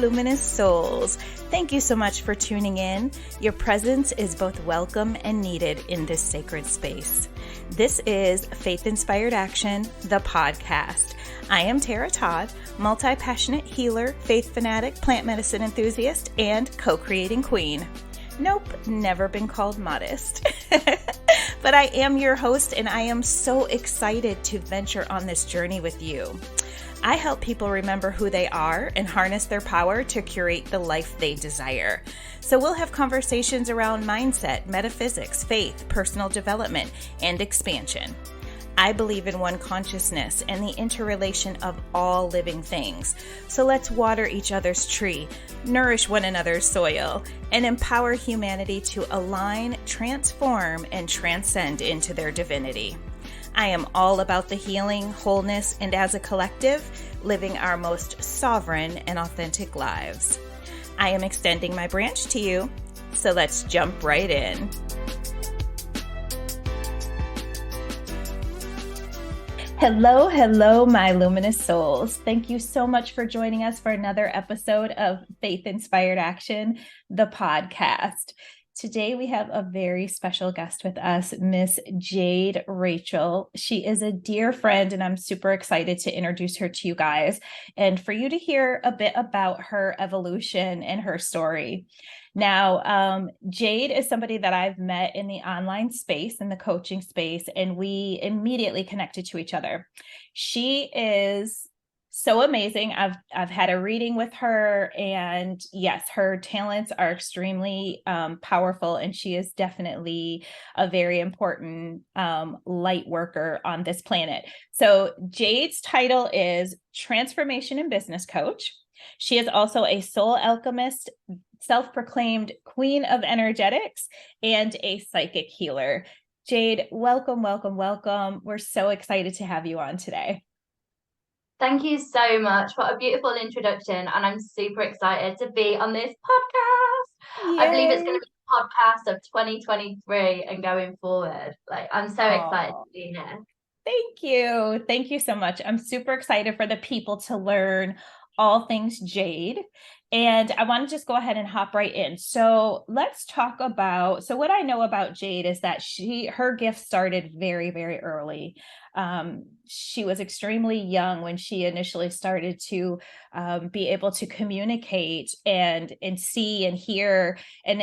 Luminous Souls. Thank you so much for tuning in. Your presence is both welcome and needed in this sacred space. This is Faith-Inspired Action, the podcast. I am Tara Todd, multi-passionate healer, faith fanatic, plant medicine enthusiast, and co-creating queen. Nope, never been called modest. But I am your host, and I am so excited to venture on this journey with you. I help people remember who they are and harness their power to curate the life they desire. So we'll have conversations around mindset, metaphysics, faith, personal development, and expansion. I believe in one consciousness and the interrelation of all living things. So let's water each other's tree, nourish one another's soil, and empower humanity to align, transform, and transcend into their divinity. I am all about the healing, wholeness, and as a collective, living our most sovereign and authentic lives. I am extending my branch to you, so let's jump right in. Hello, my luminous souls. Thank you so much for joining us for another episode of Faith-Inspired Action, the podcast. Today we have a very special guest with us, Miss Jade Rachael. She is a dear friend, and I'm super excited to introduce her to you guys and for you to hear a bit about her evolution and her story. Now, Jade is somebody that I've met in the online space, in the coaching space, and we immediately connected to each other. She is so amazing. I've had a reading with her, and yes, her talents are extremely powerful, and she is definitely a very important light worker on this planet. So Jade's title is Transformation and Business Coach. She is also a soul alchemist, self-proclaimed queen of energetics, and a psychic healer. Jade, welcome. We're so excited to have you on today. Thank you so much. What a beautiful introduction. And I'm super excited to be on this podcast. Yay. I believe it's going to be the podcast of 2023 and going forward. I'm so excited to be here. Thank you. Thank you so much. I'm super excited for the people to learn all things Jade. And I want to just go ahead and hop right in. So let's talk about, so what I know about Jade is that her gift started very, very early. She was extremely young when she initially started to be able to communicate and see and hear and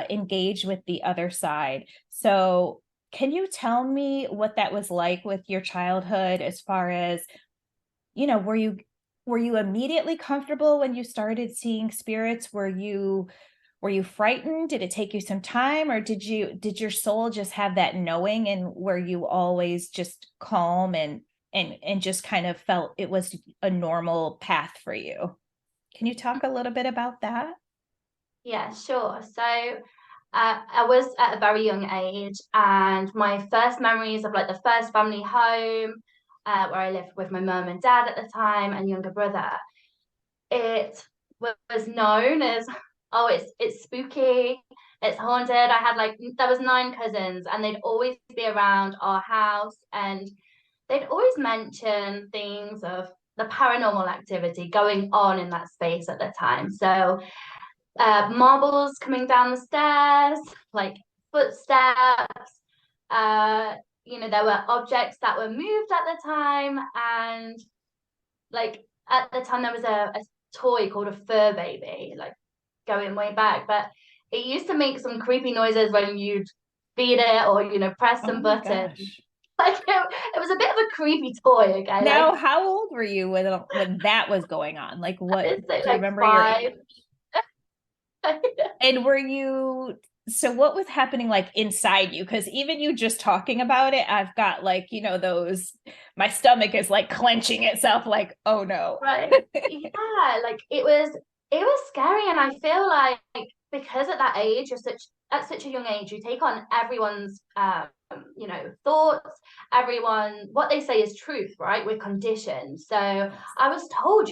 engage with the other side. So can you tell me what that was like with your childhood as far as, were you immediately comfortable when you started seeing spirits? Were you frightened? Did it take you some time, or did your soul just have that knowing, and were you always just calm and just kind of felt it was a normal path for you? Can you talk a little bit about that? Yeah, sure. So I was at a very young age, and my first memories of the first family home, where I lived with my mum and dad at the time and younger brother, it was known as, oh, it's spooky, it's haunted. I had there was 9 cousins, and they'd always be around our house, and they'd always mention things of the paranormal activity going on in that space at the time. So marbles coming down the stairs, footsteps, there were objects that were moved at the time, and at the time there was a toy called a fur baby, going way back, but it used to make some creepy noises when you'd feed it or press some buttons. It was a bit of a creepy toy. Okay. Now, how old were you when that was going on? What do you remember? 5. And so what was happening inside you? Because even you just talking about it, I've got those, my stomach is clenching itself, oh no. Right. Yeah, it was scary. And I feel because at that age, at such a young age, you take on everyone's thoughts, what they say is truth, right? We're conditioned. So I was told,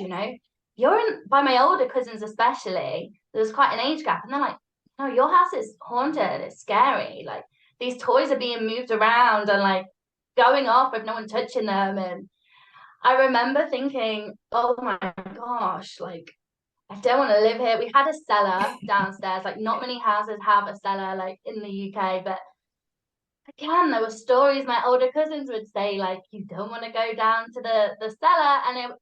by my older cousins especially, there was quite an age gap, and they're like, no, your house is haunted, it's scary, these toys are being moved around and going off with no one touching them. And I remember thinking, oh my gosh, I don't want to live here. We had a cellar downstairs. Like, not many houses have a cellar like in the UK, but again, there were stories my older cousins would say, like, you don't want to go down to the cellar. And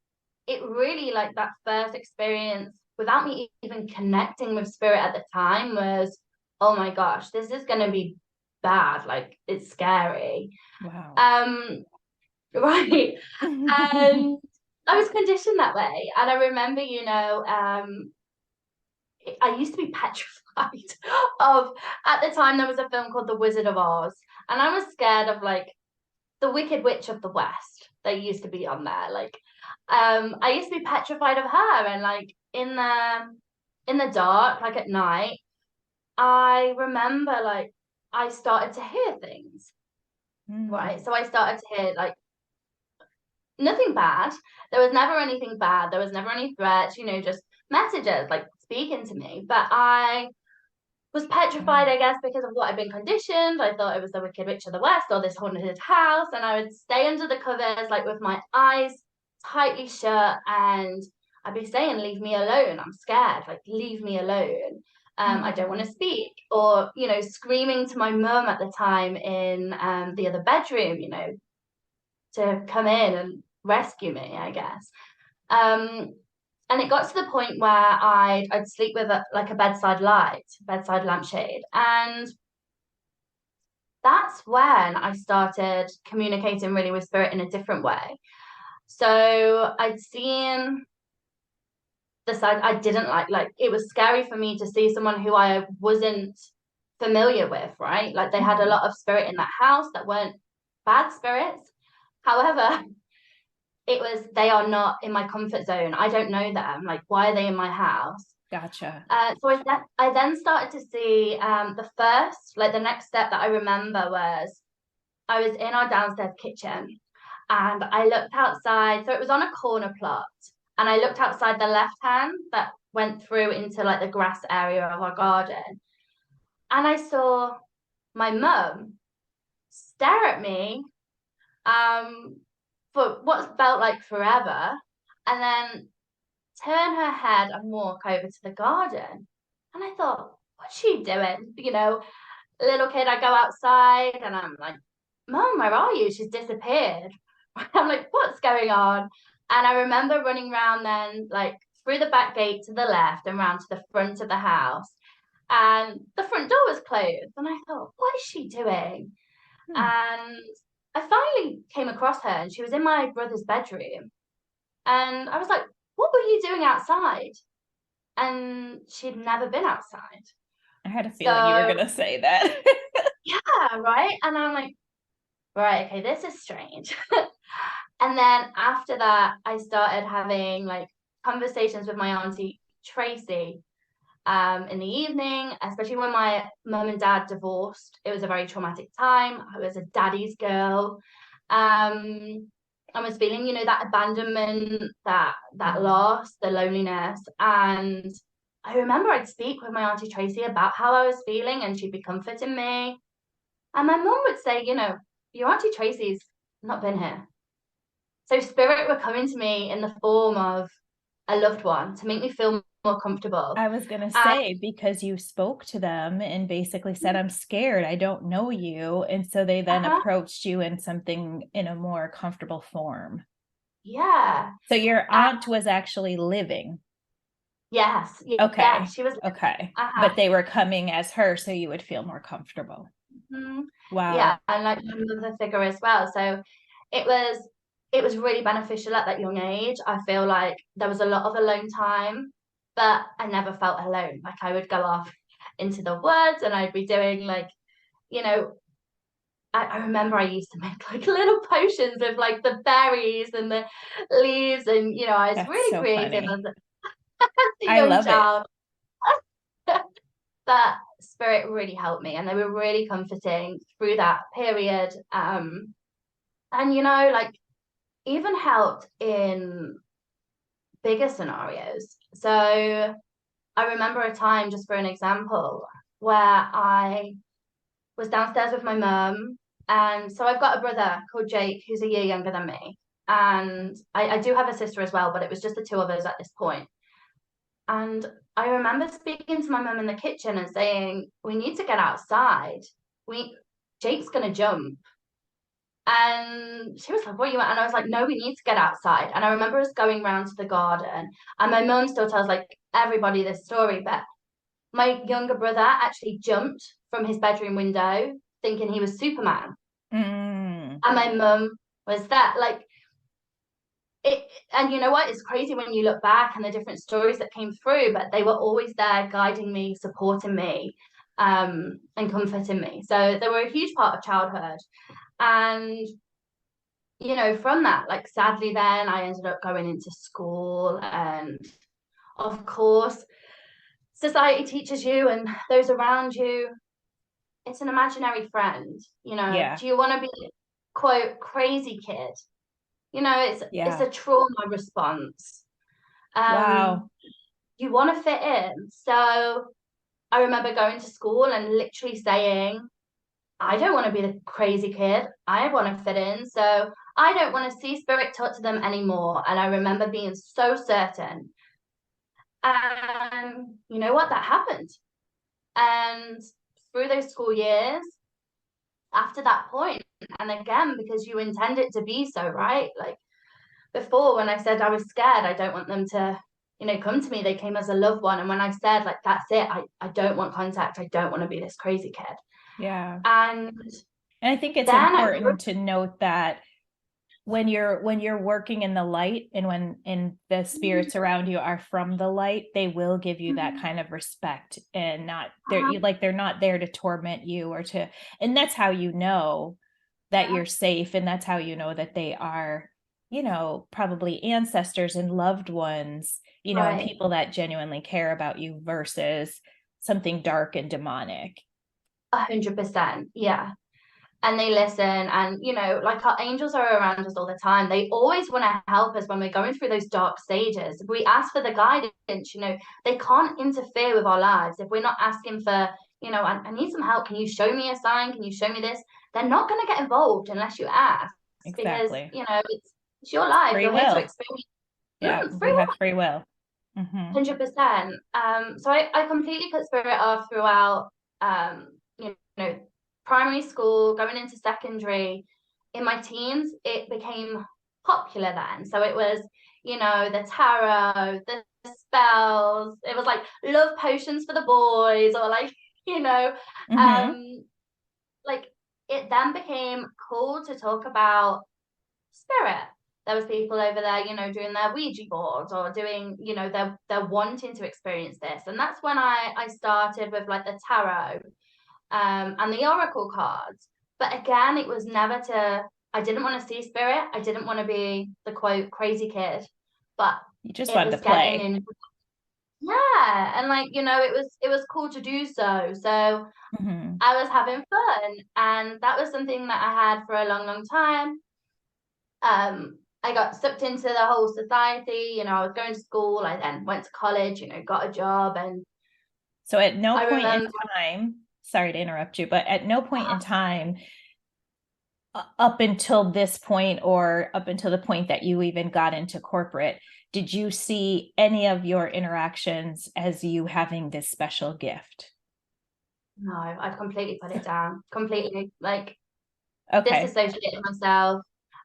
it really, like, that first experience without me even connecting with spirit at the time was, oh my gosh, this is going to be bad. Like, it's scary. Wow. Right. And I was conditioned that way. And I remember, I used to be petrified of, at the time, there was a film called The Wizard of Oz. And I was scared of, like, the Wicked Witch of the West that used to be on there. Like, I used to be petrified of her. And, like, in the dark, like at night, I remember, like, I started to hear things. Right. So I started to hear, like, nothing bad. There was never anything bad. There was never any threats, just messages like speaking to me. But I was petrified, I guess, because of what I'd been conditioned. I thought it was the Wicked Witch of the West or this haunted house. And I would stay under the covers, like with my eyes tightly shut. And I'd be saying, leave me alone. I'm scared. Like, leave me alone. I don't want to speak. Or, screaming to my mum at the time in the other bedroom, to come in and rescue me, I guess. And it got to the point where I'd sleep with like a bedside lampshade. And that's when I started communicating really with spirit in a different way. So I'd seen the side I didn't like it was scary for me to see someone who I wasn't familiar with, right? Like, they had a lot of spirit in that house that weren't bad spirits. However, they are not in my comfort zone. I don't know them. Like, why are they in my house? Gotcha. So I then started to see the next step that I remember was I was in our downstairs kitchen and I looked outside. So it was on a corner plot, and I looked outside the left hand that went through into like the grass area of our garden. And I saw my mum stare at me for what felt like forever, and then turn her head and walk over to the garden. And I thought, what's she doing? Little kid, I go outside and I'm like, Mom, where are you? She's disappeared. I'm like, what's going on? And I remember running around then, like, through the back gate to the left and round to the front of the house. And the front door was closed. And I thought, what is she doing? And I finally came across her, and she was in my brother's bedroom. And I was like, what were you doing outside? And she'd never been outside. I had a feeling you were going to say that. Yeah, right. And I'm like, right, okay, this is strange. And then after that, I started having like conversations with my auntie Tracy in the evening, especially when my mum and dad divorced. It was a very traumatic time. I was a daddy's girl. I was feeling, that abandonment, that loss, the loneliness. And I remember I'd speak with my auntie Tracy about how I was feeling, and she'd be comforting me. And my mum would say, your auntie Tracy's not been here. So spirit were coming to me in the form of a loved one to make me feel more comfortable. I was going to say, because you spoke to them and basically said, I'm scared, I don't know you. And so they then approached you in a more comfortable form. Yeah. So your aunt was actually living. Yes. Okay. Yeah, she was. Okay. But they were coming as her, so you would feel more comfortable. Wow. Yeah. And like my mother figure as well. So it was really beneficial at that young age. I feel like there was a lot of alone time, but I never felt alone. Like, I would go off into the woods and I'd be doing like, I remember I used to make like little potions of like the berries and the leaves, and I was really so creative funny. as a young love child. That spirit really helped me, and they were really comforting through that period. And like, even helped in bigger scenarios. So I remember a time, just for an example, where I was downstairs with my mum. And so I've got a brother called Jake who's a year younger than me. And I do have a sister as well, but it was just the two of us at this point. And I remember speaking to my mum in the kitchen and saying, we need to get outside. Jake's going to jump. And she was like, what are you at? And I was like, no, we need to get outside. And I remember us going round to the garden. And my mum still tells like everybody this story, but my younger brother actually jumped from his bedroom window thinking he was Superman. Mm. And my mum was that like it, and you know what? It's crazy when you look back and the different stories that came through, but they were always there guiding me, supporting me, and comforting me. So they were a huge part of childhood. And from that, like sadly, then I ended up going into school, and of course, society teaches you and those around you, it's an imaginary friend. Yeah. Do you want to be quote crazy kid? It's Yeah. a trauma response. Wow. You want to fit in. So I remember going to school and literally saying, I don't want to be the crazy kid. I want to fit in. So I don't want to see spirit talk to them anymore. And I remember being so certain. And you know what? That happened. And through those school years, after that point, and again, because you intend it to be so, right? Like before, when I said I was scared, I don't want them to, come to me, they came as a loved one. And when I said, like, that's it, I don't want contact, I don't want to be this crazy kid. Yeah. And And I think it's then important to note that when you're working in the light, and the spirits around you are from the light, they will give you that kind of respect, and not they're not there to torment you and that's how you know that you're safe, and that's how you know that they are probably ancestors and loved ones, and right, people that genuinely care about you versus something dark and demonic. 100%, yeah. And they listen, and like our angels are around us all the time. They always want to help us when we're going through those dark stages. If we ask for the guidance, they can't interfere with our lives if we're not asking for, I need some help, can you show me a sign, can you show me this? They're not going to get involved unless you ask, because Exactly. it's your life, Free you're here to will. experience. Yeah, Free we will. have free will. Mm-hmm. 100%. So I completely put spirit off throughout, primary school, going into secondary. In my teens, it became popular then. So it was, the tarot, the spells. It was like love potions for the boys, or like, Mm-hmm. um, like it then became cool to talk about spirit. There was people over there, doing their Ouija boards, or doing, they're wanting to experience this. And that's when I started with like the tarot, and the oracle cards. But again, it was never to, I didn't want to see spirit. I didn't want to be the quote crazy kid, but You just it wanted to was getting play. in. Yeah. And like, it was cool to do so. So Mm-hmm. I was having fun. And that was something that I had for a long, long time. I got sucked into the whole society. I was going to school. I then went to college, got a job. And So at no I point in remember, time, sorry to interrupt you, but at no point in time up until this point, or up until the point that you even got into corporate, did you see any of your interactions as you having this special gift? no, I'd completely put it down. Completely. Like, Okay. disassociated myself,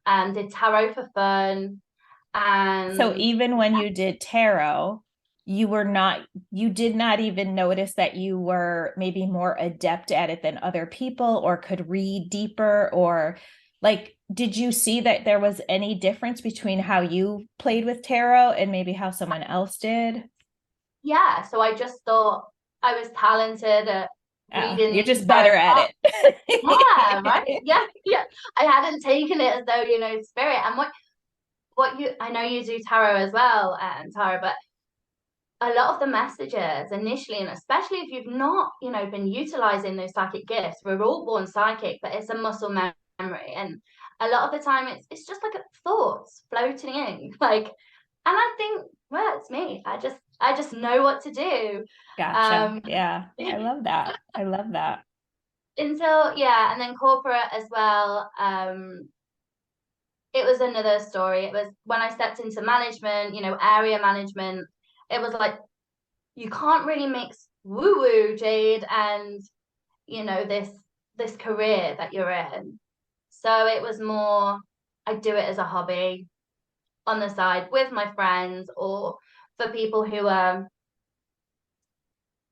and did tarot for fun. So And even when you did tarot, you did not even notice that you were maybe more adept at it than other people, or could read deeper, or like, did you see that there was any difference between how you played with tarot and maybe how someone else did? yeah, so I just thought I was talented at You're reading just tarot better at cards. Yeah, right. it. Yeah, yeah. I hadn't taken it as though, spirit. And I know you do tarot as well, Tara, but a lot of the messages initially, and especially if you've not, been utilizing those psychic gifts, we're all born psychic, but it's a muscle memory. And a lot of the time it's just like thoughts floating in. Like, and I think, well, it's me. I just know what to do. Gotcha. Um Yeah. I love that. I love that. until, yeah, and then corporate as well. It was another story. It was when I stepped into management, area management. It was like you can't really mix woo-woo, Jade, and, you know, this career that you're in. So it was more, I do it as a hobby on the side with my friends, or for people who are,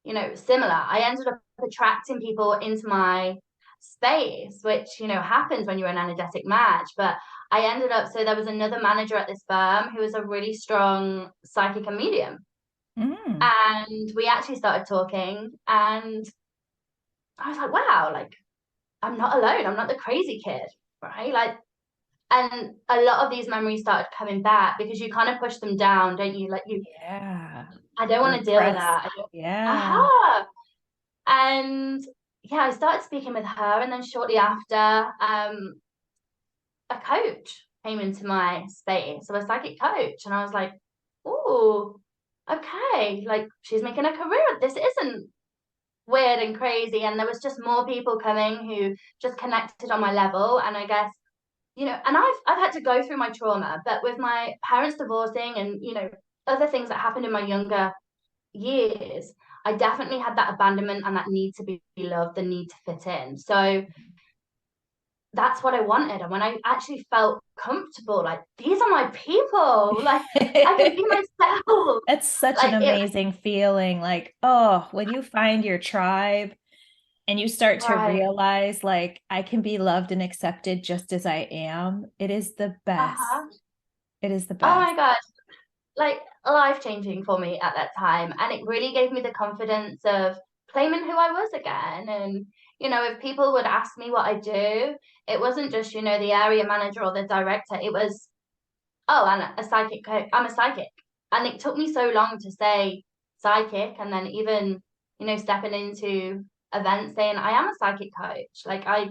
you know, similar. I ended up attracting people into my space, which, you know, happens when you're an energetic match. But I ended up, so there was another manager at this firm who was a really strong psychic and medium. And we actually started talking, and I was like, wow, like, I'm not alone. I'm not the crazy kid, right? Like, and a lot of these memories started coming back because you kind of push them down, don't you? Like, Yeah. I don't want to deal with Repress. that. I don't, Yeah. aha. And yeah, I started speaking with her, and then shortly after, a coach came into my space, so a psychic coach, and I was like, oh, okay, like she's making a career. This isn't weird and crazy. And there was just more people coming who just connected on my level. And I guess, you know, and I've had to go through my trauma, but with my parents divorcing and, you know, other things that happened in my younger years, I definitely had that abandonment and that need to be loved, the need to fit in. So that's what I wanted. And when I actually felt comfortable, like, these are my people, like, I can be myself. That's such an Like, it, amazing feeling. Like, oh, when you find your tribe and you start to right. realize, like, I can be loved and accepted just as I am, it is the best. Uh-huh. It is the Oh best. my gosh. Like, life changing for me at that time. And it really gave me the confidence of claiming who I was again. And, you know, if people would ask me what I do, it wasn't just, you know, the area manager or the director. It was, oh, and a psychic coach. I'm a psychic. And it took me so long to say psychic, and then even, you know, stepping into events saying I am a psychic coach. Like, I,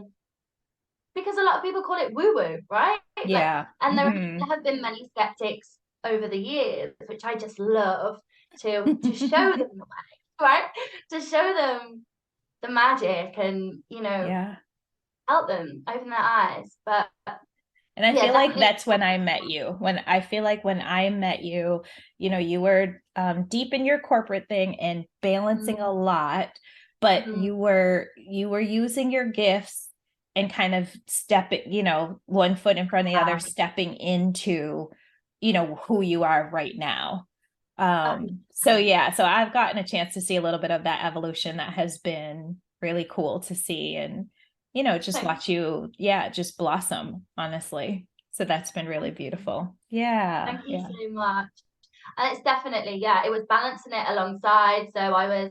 because a lot of people call it woo woo, right? Like, Yeah. and Mm-hmm. there have been many skeptics over the years, which I just love to show them the way, right? To show them the magic and, you know, Yeah. help them open their eyes. But And I yeah, feel like definitely. that's when I met you. When I feel like when I met you, you know, you were deep in your corporate thing and balancing a lot, but Mm-hmm. you were using your gifts and kind of stepping, you know, one foot in front of the other, stepping into, you know, who you are right now. So yeah, so I've gotten a chance to see a little bit of that evolution that has been really cool to see. And you know, just Thank watch you, yeah, just blossom, honestly. So that's been really beautiful. Yeah. thank you Yeah. so much. And it's definitely, yeah, it was balancing it alongside. So I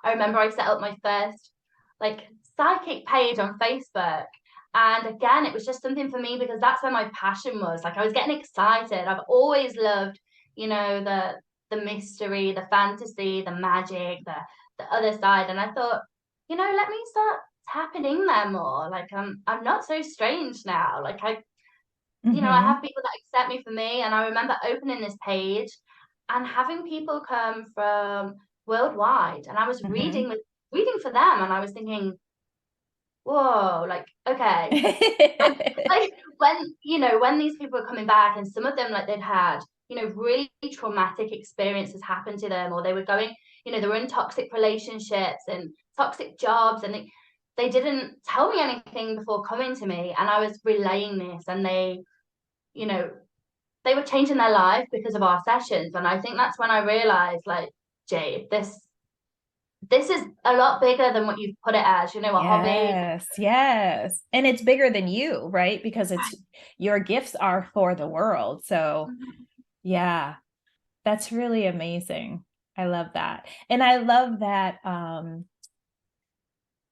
remember I set up my first like psychic page on Facebook. And again, it was just something for me because that's where my passion was. Like, I was getting excited. I've always loved, you know, the mystery, the fantasy, the magic, the other side. And I thought, you know, let me start tapping in there more. Like, I'm not so strange now. Like, you know, I Mm-hmm. have people that accept me for me. And I remember opening this page and having people come from worldwide. And I was Mm-hmm. reading for them, and I was thinking, whoa, like, okay. And like, when, you know, when these people are coming back, and some of them, like, they'd had, you know, really traumatic experiences happen to them, or they were going, you know, they were in toxic relationships and toxic jobs, and they didn't tell me anything before coming to me, and I was relaying this, and they, you know, they were changing their life because of our sessions. And I think that's when I realized, like, Jade, this is a lot bigger than what you've put it as, you know, a hobby. Yes, yes. And it's bigger than you, right? Because it's your gifts are for the world. So, Mhm. yeah, that's really amazing. I love that. And I love that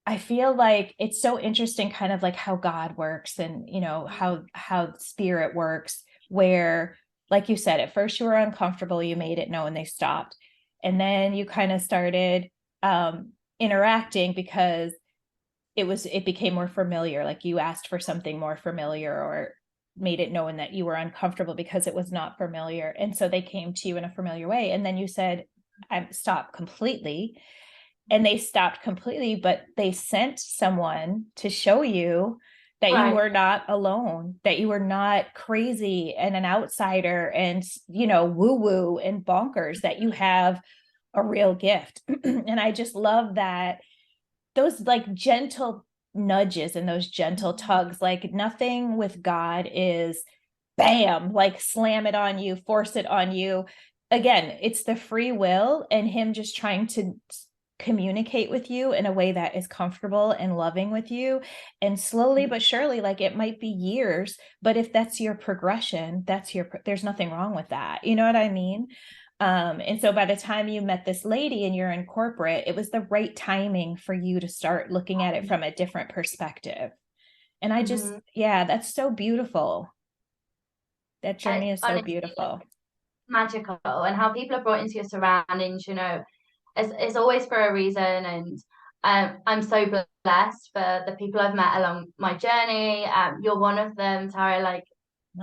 I feel like it's so interesting kind of like how God works and you know how spirit works where like you said at first you were uncomfortable you made it known they stopped and then you kind of started interacting because it became more familiar like you asked for something more familiar or made it known that you were uncomfortable because it was not familiar and so they came to you in a familiar way and then you said I'm stopped completely and they stopped completely, but they sent someone to show you that you Right. were not alone, that you were not crazy and an outsider and, you know, woo woo and bonkers, that you have a real gift. And I just love that, those like gentle nudges and those gentle tugs, like nothing with God is bam, like slam it on you, force it on you. Again, it's the free will and him just trying to communicate with you in a way that is comfortable and loving with you. And slowly but surely, like it might be years, but if that's your progression, there's nothing wrong with that. You know what I mean? And so by the time you met this lady and you're in corporate, it was the right timing for you to start looking at it from a different perspective. And I just, yeah, that's so beautiful. That journey is so Honestly, beautiful. magical, and how people are brought into your surroundings, you know, it's always for a reason. And I'm so blessed for the people I've met along my journey. You're one of them, Tara. Like,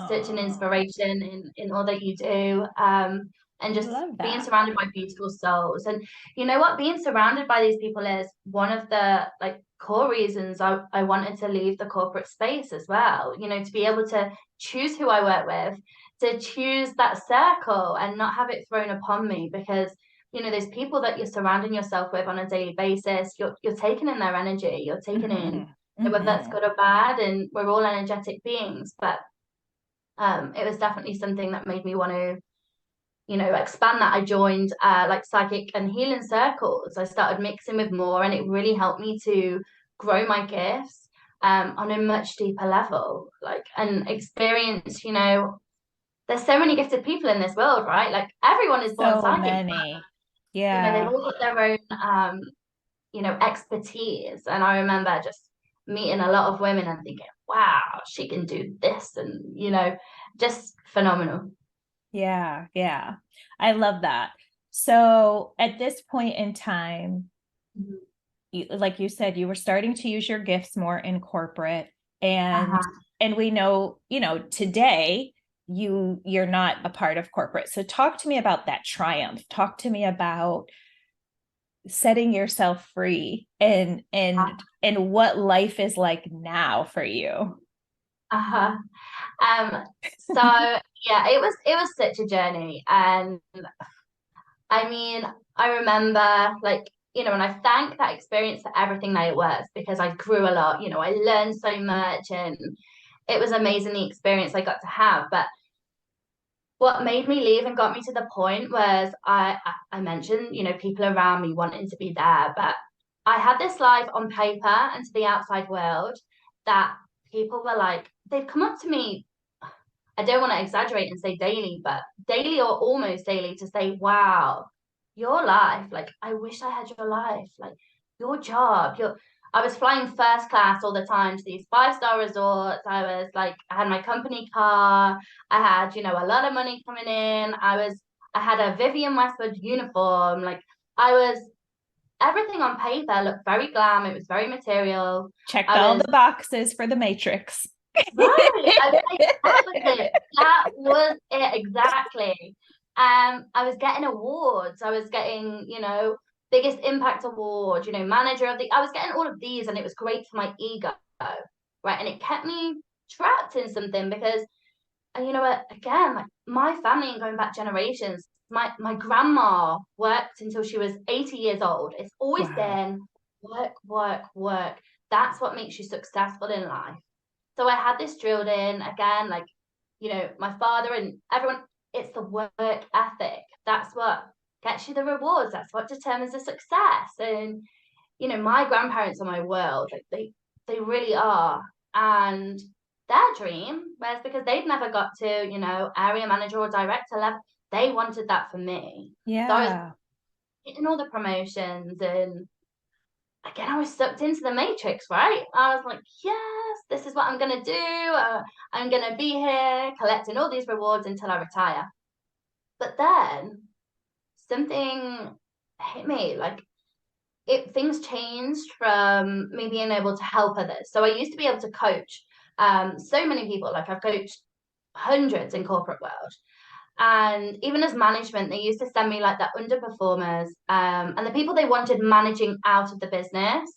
such an inspiration in all that you do. And just being surrounded by beautiful souls. And you know what? Being surrounded by these people is one of the like core reasons I wanted to leave the corporate space as well. You know, to be able to choose who I work with, to choose that circle and not have it thrown upon me, because you know, there's people that you're surrounding yourself with on a daily basis. You're taking in their energy, you're taking in whether that's good or bad, and we're all energetic beings. But it was definitely something that made me want to, you know, expand that. I joined like psychic and healing circles. I started mixing with more, and it really helped me to grow my gifts on a much deeper level, like, and experience, you know, there's so many gifted people in this world, right? Like, everyone is born So psychic, many. you know, they've Yeah. all got their own you know, expertise. And I remember just meeting a lot of women and thinking, wow, she can do this, and you know, just phenomenal. Yeah. Yeah. I love that. So at this point in time, like you said, you were starting to use your gifts more in corporate, and Uh-huh. and we know, you know, today you're not a part of corporate. So talk to me about that triumph. Talk to me about setting yourself free and what life is like now for you. Uh-huh. So yeah, it was such a journey. And I mean, I remember, like, you know, and I thank that experience for everything that it was, because I grew a lot, you know, I learned so much, and it was amazing the experience I got to have. But what made me leave and got me to the point was I mentioned, you know, people around me wanting to be there, but I had this life on paper and to the outside world that people were like, they'd come up to me, I don't want to exaggerate and say daily, but daily or almost daily, to say, wow, your life, like, I wish I had your life, like, your job, your I was flying first class all the time to these five-star resorts. I was like, I had my company car. I had, you know, a lot of money coming in. I had a Vivian Westwood uniform. Like, I was, everything on paper looked very glam. It was very material. Checked I all was the boxes for the Matrix. right. That was it. That was it exactly. I was getting awards. I was getting, you know, biggest impact award, you know, manager of the. I was getting all of these, and it was great for my ego, right? And it kept me trapped in something, because, and you know what? Again, like, my family, and going back generations, my grandma worked until she was 80 years old. It's always Wow. been work, work, work. That's what makes you successful in life. So I had this drilled in again, like, you know, my father and everyone, it's the work ethic. That's what gets you the rewards. That's what determines the success. And, you know, my grandparents are my world. Like, they really are. And their dream was, because they'd never got to, you know, area manager or director level, they wanted that for me. So I was Yeah. getting all the promotions, and again, I was sucked into the matrix, right? I was like, yes, this is what I'm going to do. I'm going to be here collecting all these rewards until I retire. But then something hit me, like, things changed from me being able to help others. So I used to be able to coach so many people. Like, I've coached hundreds in corporate world. And even as management, they used to send me like the underperformers and the people they wanted managing out of the business.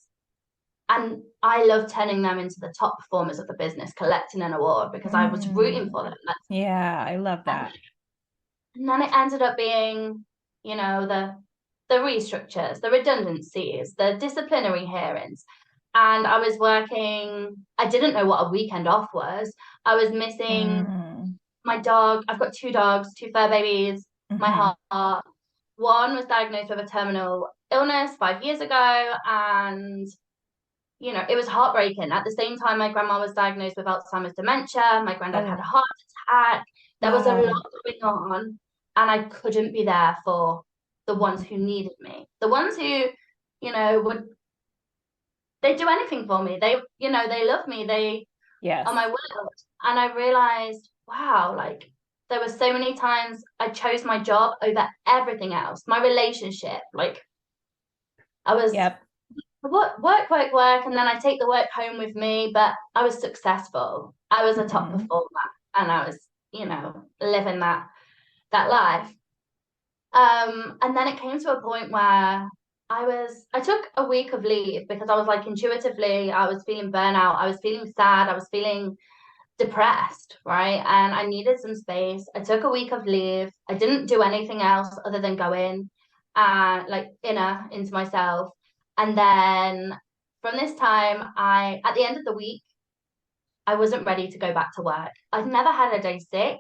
And I love turning them into the top performers of the business, collecting an award, because I was rooting for them. Yeah, I love And that. then it ended up being, you know, the the restructures, the redundancies, the disciplinary hearings. And I was working, I didn't know what a weekend off was. I was missing my dog. I've got two dogs, two fur babies, my heart. One was diagnosed with a terminal illness 5 years ago, and it was heartbreaking. At the same time, my grandma was diagnosed with Alzheimer's dementia. My granddad had a heart attack. There was a lot going on, and I couldn't be there for the ones who needed me. The ones who, they'd do anything for me. They love me. They are my world. And I realized, wow, like there were so many times I chose my job over everything else. My relationship, like I was work, and then I take the work home with me, but I was successful. I was a top performer, and I was, living that life. And then it came to a point where I took a week of leave because I was like, intuitively, I was feeling burnout, I was feeling sad, I was feeling depressed, right? And I needed some space. I took a week of leave. I didn't do anything else other than go in and into myself. And then from this time, at the end of the week, I wasn't ready to go back to work. I'd never had a day sick,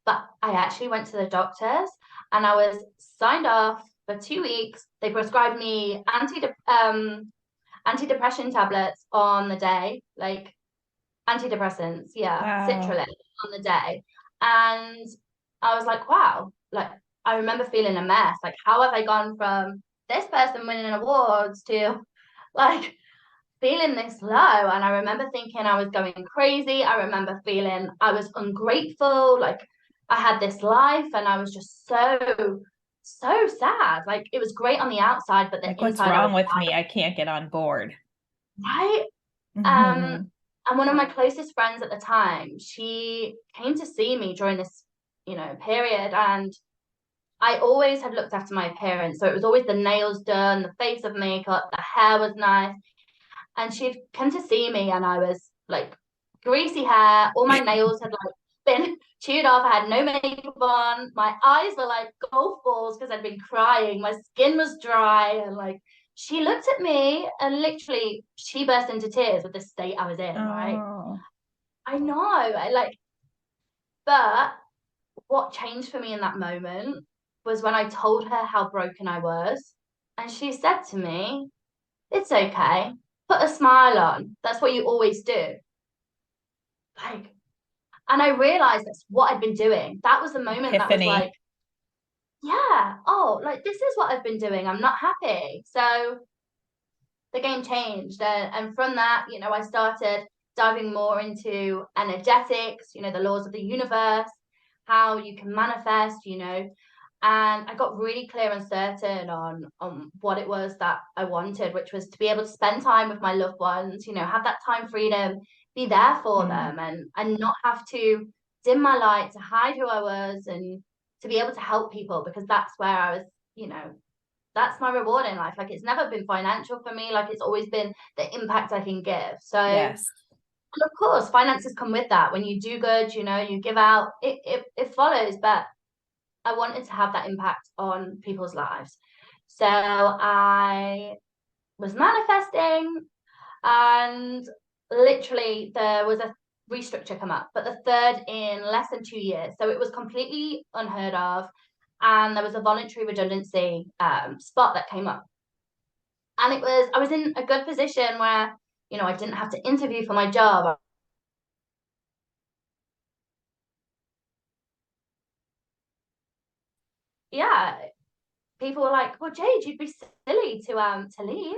but I actually went to the doctors and I was signed off for 2 weeks. They prescribed me antidepressant tablets on the day, like antidepressants, citrulline on the day. And I was like, wow, like I remember feeling a mess. Like, how have I gone from this person winning awards to like feeling this low? And I remember thinking I was going crazy. I remember feeling I was ungrateful. Like I had this life and I was just so sad. Like it was great on the outside, but the like, inside, what's wrong with me? I can't get on board. Right. And one of my closest friends at the time, she came to see me during this, period. And I always had looked after my appearance. So it was always the nails done, the face of makeup, the hair was nice. And she'd come to see me and I was like greasy hair. All my nails had like been chewed off. I had no makeup on. My eyes were like golf balls because I'd been crying. My skin was dry. And like, she looked at me and literally she burst into tears with the state I was in, right? I know. But what changed for me in that moment was when I told her how broken I was. And she said to me, it's okay. Put a smile on. That's what you always do. Like, and I realized that's what I'd been doing. That was the moment that was like, yeah, oh, like this is what I've been doing. I'm not happy. So the game changed. And from that, I started diving more into energetics, the laws of the universe, how you can manifest, and I got really clear and certain on what it was that I wanted, which was to be able to spend time with my loved ones, have that time freedom, be there for them, and not have to dim my light to hide who I was, and to be able to help people, because that's where I was, that's my reward in life. Like it's never been financial for me. Like it's always been the impact I can give. So yes. And of course, finances come with that. When you do good, you give out, it follows. But I wanted to have that impact on people's lives. So I was manifesting, and literally there was a restructure come up, but the third in less than 2 years. So it was completely unheard of. And there was a voluntary redundancy spot that came up. And I was in a good position where, I didn't have to interview for my job. Yeah, people were like, well, Jade, you'd be silly to leave.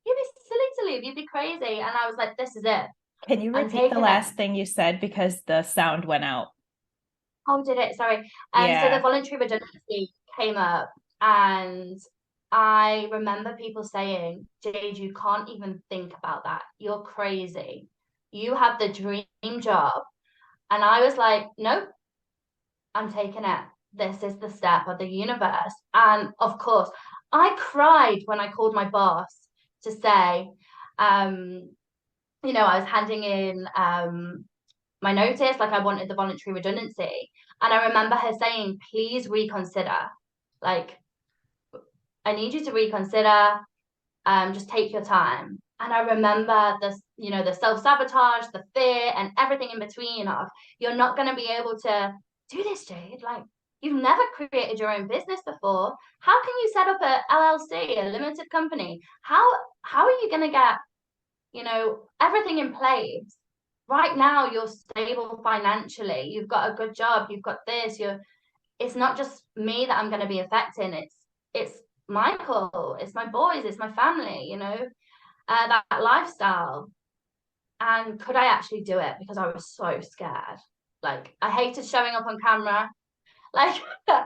You'd be silly to leave. You'd be crazy. And I was like, this is it. Can you repeat the last thing you said, because the sound went out? Oh, did it? Sorry. So the voluntary redundancy came up, and I remember people saying, Jade, you can't even think about that. You're crazy. You have the dream job. And I was like, nope, I'm taking it. This is the step of the universe. And of course, I cried when I called my boss to say, I was handing in my notice, like I wanted the voluntary redundancy. And I remember her saying, please reconsider. Like, I need you to reconsider. Just take your time. And I remember this, the self-sabotage, the fear, and everything in between of, you're not going to be able to do this, Jade. Like, you've never created your own business before. How can you set up a LLC, a limited company? How are you going to get, everything in place? Right now, you're stable financially. You've got a good job. You've got this. It's not just me that I'm going to be affecting. It's Michael, it's my boys, it's my family, that lifestyle. And could I actually do it? Because I was so scared. Like, I hated showing up on camera. Like, so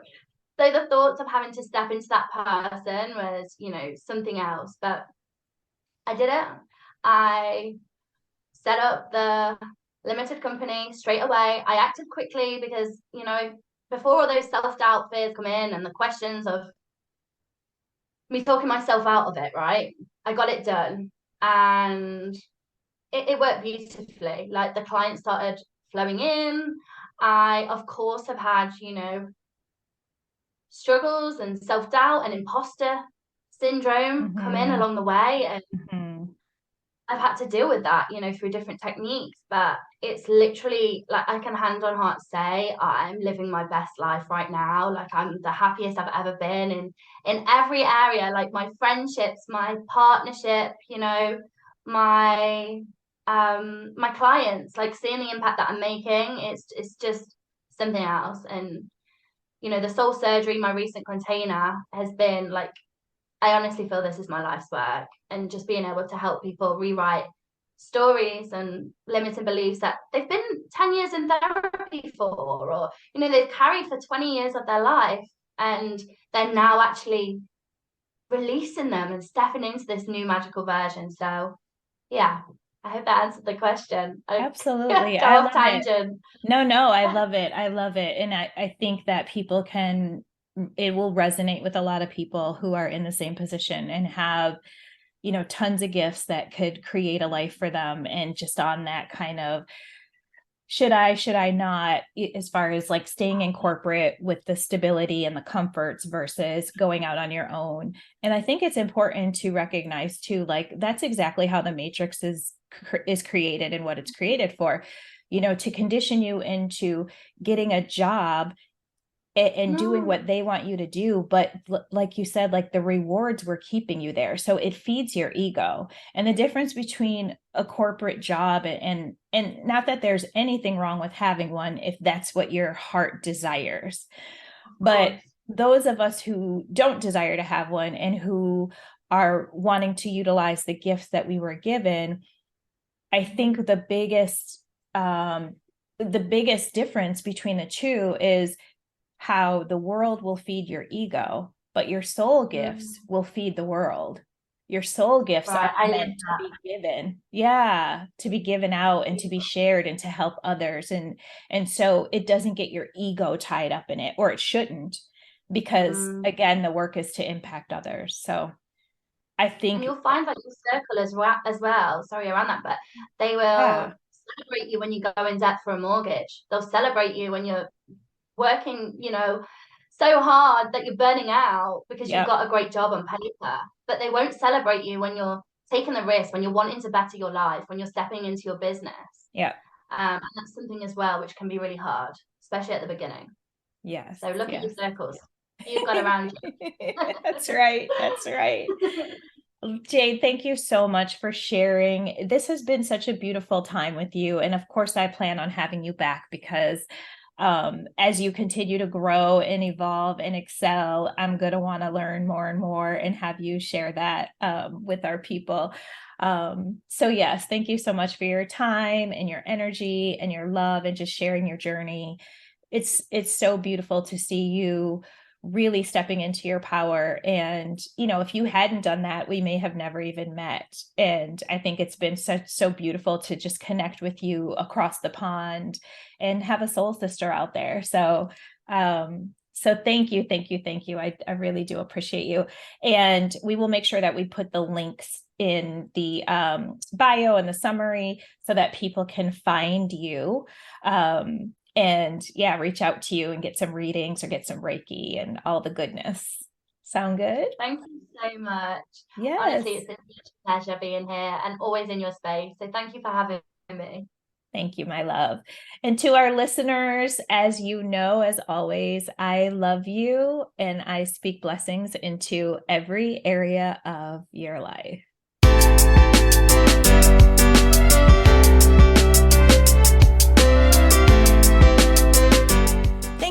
the thoughts of having to step into that person was, something else. But I did it. I set up the limited company straight away. I acted quickly because, before all those self-doubt fears come in and the questions of me talking myself out of it, right? I got it done, and it worked beautifully. Like, the clients started flowing in. I, of course, have had, struggles and self-doubt and imposter syndrome come in along the way. And I've had to deal with that, through different techniques, but it's literally like, I can hand on heart say I'm living my best life right now. Like, I'm the happiest I've ever been in every area, like my friendships, my partnership, my my clients, like seeing the impact that I'm making, it's just something else. And the soul surgery, my recent container, has been like, I honestly feel this is my life's work, and just being able to help people rewrite stories and limiting beliefs that they've been 10 years in therapy for, or, they've carried for 20 years of their life, and they're now actually releasing them and stepping into this new magical version. So yeah, I hope that answered the question. Absolutely. Go I off love tangent. it. No, I love it. I love it. And I think that it will resonate with a lot of people who are in the same position and have, tons of gifts that could create a life for them. And just on that kind of, should I not, as far as like staying in corporate with the stability and the comforts versus going out on your own. And I think it's important to recognize too, like, that's exactly how the matrix is created and what it's created for, to condition you into getting a job and doing what they want you to do. But like you said, like, the rewards were keeping you there. So it feeds your ego. And the difference between a corporate job and not that there's anything wrong with having one, if that's what your heart desires. But those of us who don't desire to have one and who are wanting to utilize the gifts that we were given, I think the biggest difference between the two is how the world will feed your ego, but your soul gifts will feed the world. Your soul gifts are meant to be given. Yeah, to be given out and to be shared and to help others. And so it doesn't get your ego tied up in it, or it shouldn't, because again, the work is to impact others. So I think, and you'll find like your circle as well. Sorry around that, but they will celebrate you when you go in debt for a mortgage. They'll celebrate you when you're working, so hard that you're burning out because you've got a great job on paper, but they won't celebrate you when you're taking the risk, when you're wanting to better your life, when you're stepping into your business. And that's something as well which can be really hard, especially at the beginning. So look at your circles you've got around you. That's right. Jade, thank you so much for sharing. This has been such a beautiful time with you, and of course I plan on having you back, because as you continue to grow and evolve and excel, I'm going to want to learn more and more and have you share that with our people. So yes, thank you so much for your time and your energy and your love and just sharing your journey. It's so beautiful to see you really stepping into your power. And, if you hadn't done that, we may have never even met. And I think it's been so beautiful to just connect with you across the pond and have a soul sister out there. So, thank you. I really do appreciate you. And we will make sure that we put the links in the bio and the summary so that people can find you. And reach out to you and get some readings or get some Reiki and all the goodness. Sound good? Thank you so much. Yes. Honestly, it's been such a pleasure being here and always in your space. So thank you for having me. Thank you, my love. And to our listeners, as you know, as always, I love you and I speak blessings into every area of your life.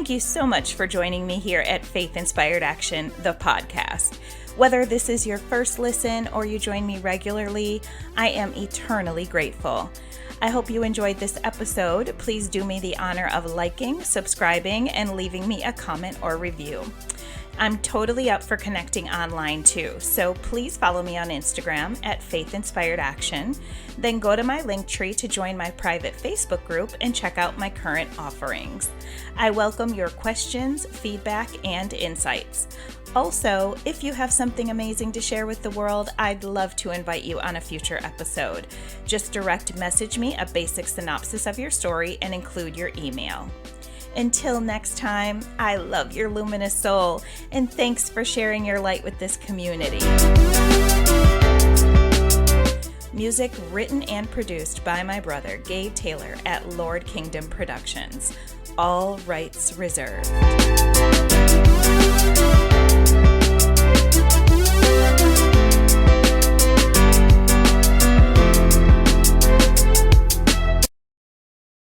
Thank you so much for joining me here at Faith Inspired Action, the podcast. Whether this is your first listen or you join me regularly, I am eternally grateful. I hope you enjoyed this episode. Please do me the honor of liking, subscribing, and leaving me a comment or review. I'm totally up for connecting online too, so please follow me on Instagram at Faith Inspired Action. Then go to my Linktree to join my private Facebook group and check out my current offerings. I welcome your questions, feedback, and insights. Also, if you have something amazing to share with the world, I'd love to invite you on a future episode. Just direct message me a basic synopsis of your story and include your email. Until next time, I love your luminous soul, and thanks for sharing your light with this community. Music written and produced by my brother, Jade Taylor at Lord Kingdom Productions. All rights reserved.